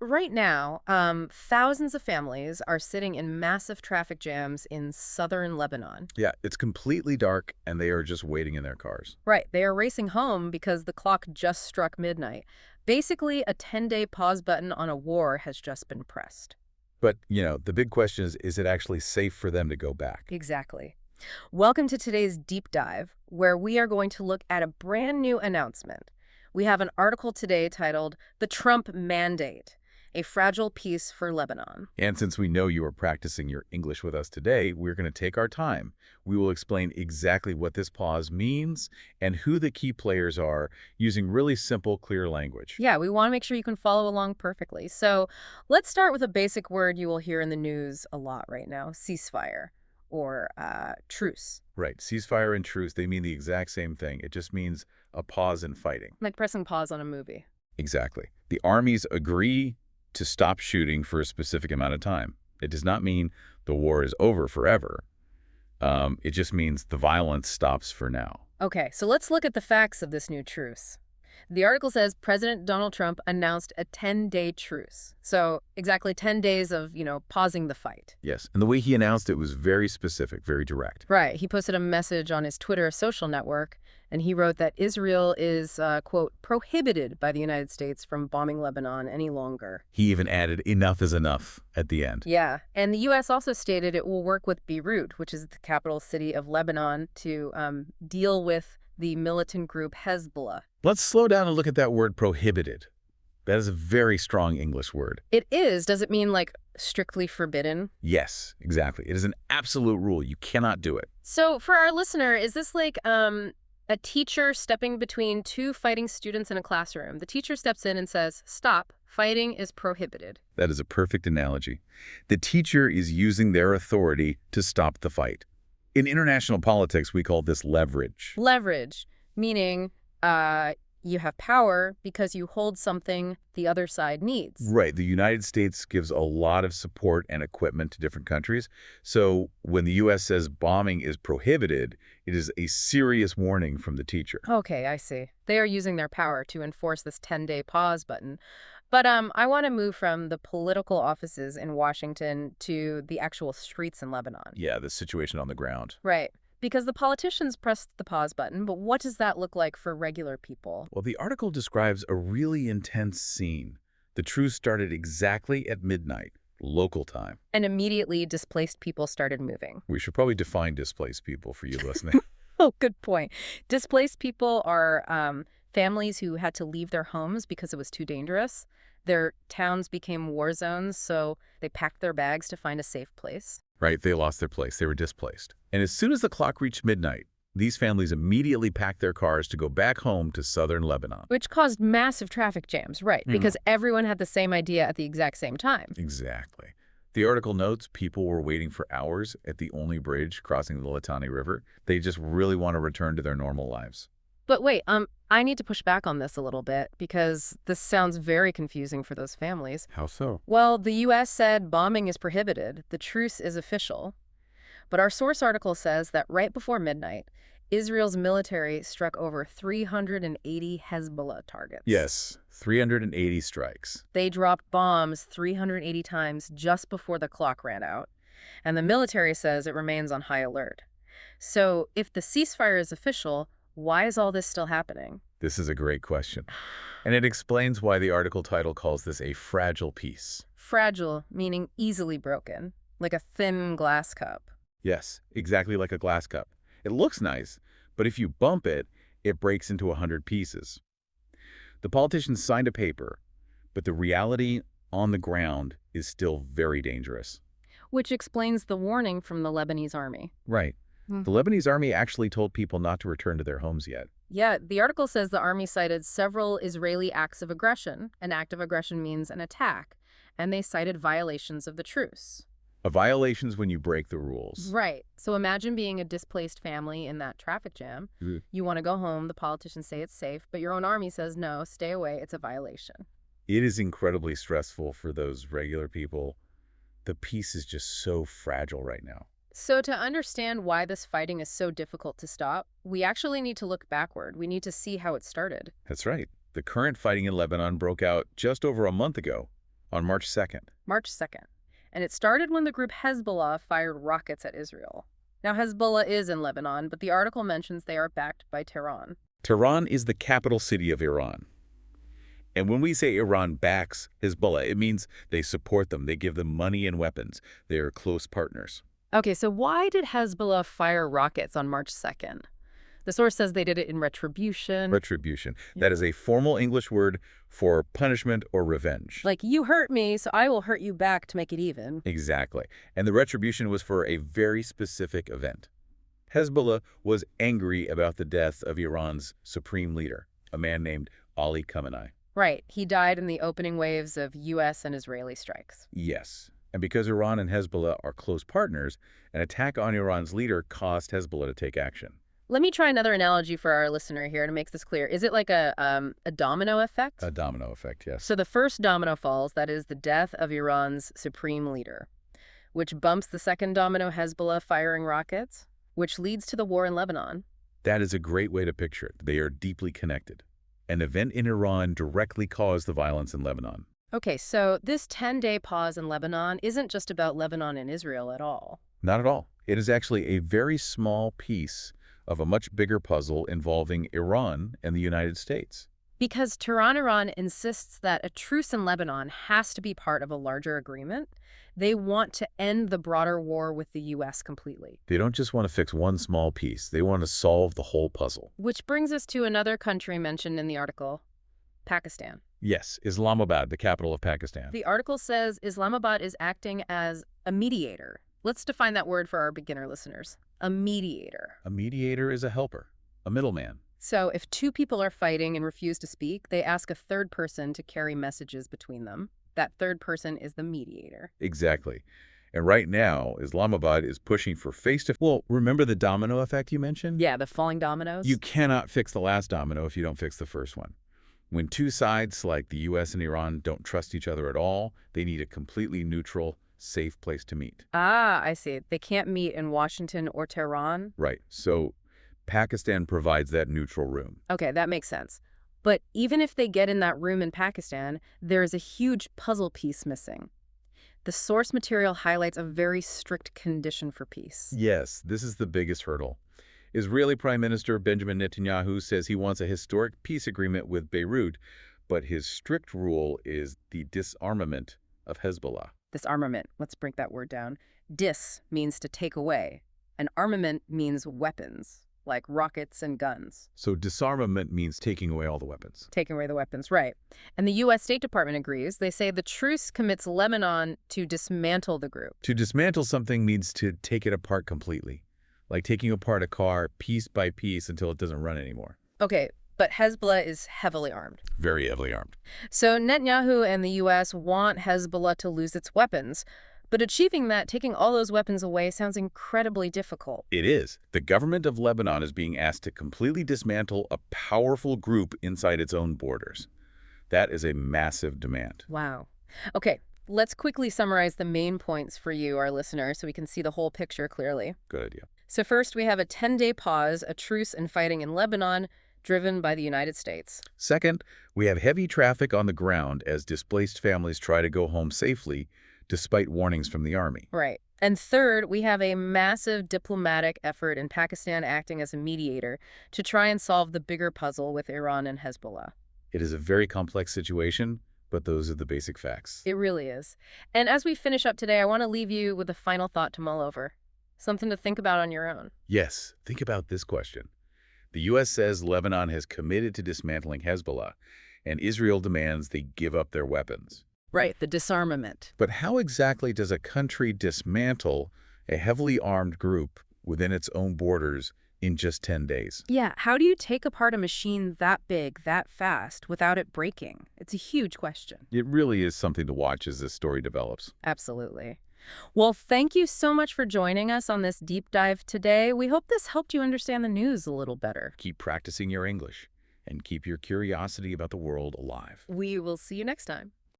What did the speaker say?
right now, thousands of families are sitting in massive traffic jams in southern Lebanon. Yeah, it's completely dark, and they are just waiting in their cars. Right, they are racing home because the clock just struck midnight. Basically, a 10-day pause button on a war has just been pressed. But, the big question is it actually safe for them to go back? Exactly. Welcome to today's deep dive, where we are going to look at a brand new announcement. We have an article today titled "The Trump Mandate: A Fragile Peace for Lebanon." And since we know you are practicing your English with us today, we're going to take our time. We will explain exactly what this pause means and who the key players are using really simple, clear language. Yeah, we want to make sure you can follow along perfectly. So let's start with a basic word you will hear in the news a lot right now: ceasefire, or truce. Right. Ceasefire and truce, they mean the exact same thing. It just means a pause in fighting. Like pressing pause on a movie. Exactly. The armies agree to stop shooting for a specific amount of time. It does not mean the war is over forever. It just means the violence stops for now. Okay, so let's look at the facts of this new truce. The article says President Donald Trump announced a 10-day truce. So exactly 10 days of, pausing the fight. Yes, and the way he announced it was very specific, very direct. Right. He posted a message on his Twitter social network, and he wrote that Israel is, quote, prohibited by the United States from bombing Lebanon any longer. He even added enough is enough at the end. Yeah. And the U.S. also stated it will work with Beirut, which is the capital city of Lebanon, to deal with the militant group Hezbollah. Let's slow down and look at that word prohibited. That is a very strong English word. It is. Does it mean, like, strictly forbidden? Yes, exactly. It is an absolute rule. You cannot do it. So for our listener, is this like a teacher stepping between two fighting students in a classroom? The teacher steps in and says, "Stop, fighting is prohibited." That is a perfect analogy. The teacher is using their authority to stop the fight. In international politics, we call this leverage. Leverage, meaning you have power because you hold something the other side needs. Right. The United States gives a lot of support and equipment to different countries. So when the U.S. says bombing is prohibited, it is a serious warning from the teacher. Okay, I see. They are using their power to enforce this 10-day pause button. But I want to move from the political offices in Washington to the actual streets in Lebanon. Yeah, the situation on the ground. Right. Because the politicians pressed the pause button, but what does that look like for regular people? Well, the article describes a really intense scene. The truce started exactly at midnight, local time. And immediately displaced people started moving. We should probably define displaced people for you listening. Oh, good point. Displaced people are families who had to leave their homes because it was too dangerous. Their towns became war zones, so they packed their bags to find a safe place. Right, they lost their place. They were displaced. And as soon as the clock reached midnight, these families immediately packed their cars to go back home to southern Lebanon. Which caused massive traffic jams, right? Because everyone had the same idea at the exact same time. Exactly. The article notes people were waiting for hours at the only bridge crossing the Litani River. They just really want to return to their normal lives. But wait, I need to push back on this a little bit because this sounds very confusing for those families. How so? Well, the U.S. said bombing is prohibited. The truce is official. But our source article says that right before midnight, Israel's military struck over 380 Hezbollah targets. Yes, 380 strikes. They dropped bombs 380 times just before the clock ran out. And the military says it remains on high alert. So if the ceasefire is official, why is all this still happening? This is a great question. And it explains why the article title calls this a fragile peace. Fragile, meaning easily broken, like a thin glass cup. Yes, exactly like a glass cup. It looks nice, but if you bump it, it breaks into 100 pieces. The politicians signed a paper, but the reality on the ground is still very dangerous. Which explains the warning from the Lebanese army. Right. The Lebanese army actually told people not to return to their homes yet. Yeah, the article says the army cited several Israeli acts of aggression. An act of aggression means an attack. And they cited violations of the truce. A violation is when you break the rules. Right. So imagine being a displaced family in that traffic jam. You want to go home, the politicians say it's safe, but your own army says no, stay away, it's a violation. It is incredibly stressful for those regular people. The peace is just so fragile right now. So to understand why this fighting is so difficult to stop, we actually need to look backward. We need to see how it started. That's right. The current fighting in Lebanon broke out just over a month ago. On March 2nd. March 2nd. And it started when the group Hezbollah fired rockets at Israel. Now, Hezbollah is in Lebanon, but the article mentions they are backed by Tehran. Tehran is the capital city of Iran. And when we say Iran backs Hezbollah, it means they support them. They give them money and weapons. They are close partners. Okay, so why did Hezbollah fire rockets on March 2nd? The source says they did it in retribution. Retribution. That is a formal English word for punishment or revenge. Like, you hurt me, so I will hurt you back to make it even. Exactly. And the retribution was for a very specific event. Hezbollah was angry about the death of Iran's supreme leader, a man named Ali Khamenei. Right. He died in the opening waves of U.S. and Israeli strikes. Yes. And because Iran and Hezbollah are close partners, an attack on Iran's leader caused Hezbollah to take action. Let me try another analogy for our listener here to make this clear. Is it like a domino effect? A domino effect, yes. So the first domino falls, that is the death of Iran's supreme leader, which bumps the second domino, Hezbollah firing rockets, which leads to the war in Lebanon. That is a great way to picture it. They are deeply connected. An event in Iran directly caused the violence in Lebanon. Okay, so this 10-day pause in Lebanon isn't just about Lebanon and Israel at all. Not at all. It is actually a very small piece of a much bigger puzzle involving Iran and the United States. Because Tehran, Iran insists that a truce in Lebanon has to be part of a larger agreement. They want to end the broader war with the U.S. completely. They don't just want to fix one small piece. They want to solve the whole puzzle. Which brings us to another country mentioned in the article, Pakistan. Yes, Islamabad, the capital of Pakistan. The article says Islamabad is acting as a mediator. Let's define that word for our beginner listeners. A mediator. A mediator is a helper, a middleman. So if two people are fighting and refuse to speak, they ask a third person to carry messages between them. That third person is the mediator. Exactly. And right now, Islamabad is pushing for face-to-face. Well, remember the domino effect you mentioned? Yeah, the falling dominoes. You cannot fix the last domino if you don't fix the first one. When two sides, like the U.S. and Iran, don't trust each other at all, they need a completely neutral, safe place to meet. Ah, I see. They can't meet in Washington or Tehran? Right. So Pakistan provides that neutral room. Okay, that makes sense. But even if they get in that room in Pakistan, there is a huge puzzle piece missing. The source material highlights a very strict condition for peace. Yes, this is the biggest hurdle. Israeli Prime Minister Benjamin Netanyahu says he wants a historic peace agreement with Beirut, but his strict rule is the disarmament of Hezbollah. Disarmament. Let's break that word down. Dis means to take away, and armament means weapons, like rockets and guns. So disarmament means taking away all the weapons. Taking away the weapons, right. And the U.S. State Department agrees. They say the truce commits Lebanon to dismantle the group. To dismantle something means to take it apart completely, like taking apart a car piece by piece until it doesn't run anymore. Okay, but Hezbollah is heavily armed. Very heavily armed. So Netanyahu and the U.S. want Hezbollah to lose its weapons. But achieving that, taking all those weapons away, sounds incredibly difficult. It is. The government of Lebanon is being asked to completely dismantle a powerful group inside its own borders. That is a massive demand. Wow. Okay, let's quickly summarize the main points for you, our listeners, so we can see the whole picture clearly. Good idea. So first, we have a 10-day pause, a truce in fighting in Lebanon, driven by the United States. Second, we have heavy traffic on the ground as displaced families try to go home safely, despite warnings from the army. Right. And third, we have a massive diplomatic effort in Pakistan acting as a mediator to try and solve the bigger puzzle with Iran and Hezbollah. It is a very complex situation, but those are the basic facts. It really is. And as we finish up today, I want to leave you with a final thought to mull over. Something to think about on your own. Yes, think about this question. The U.S. says Lebanon has committed to dismantling Hezbollah, and Israel demands they give up their weapons. Right, the disarmament. But how exactly does a country dismantle a heavily armed group within its own borders in just 10 days? Yeah, how do you take apart a machine that big, that fast, without it breaking? It's a huge question. It really is something to watch as this story develops. Absolutely. Well, thank you so much for joining us on this deep dive today. We hope this helped you understand the news a little better. Keep practicing your English and keep your curiosity about the world alive. We will see you next time.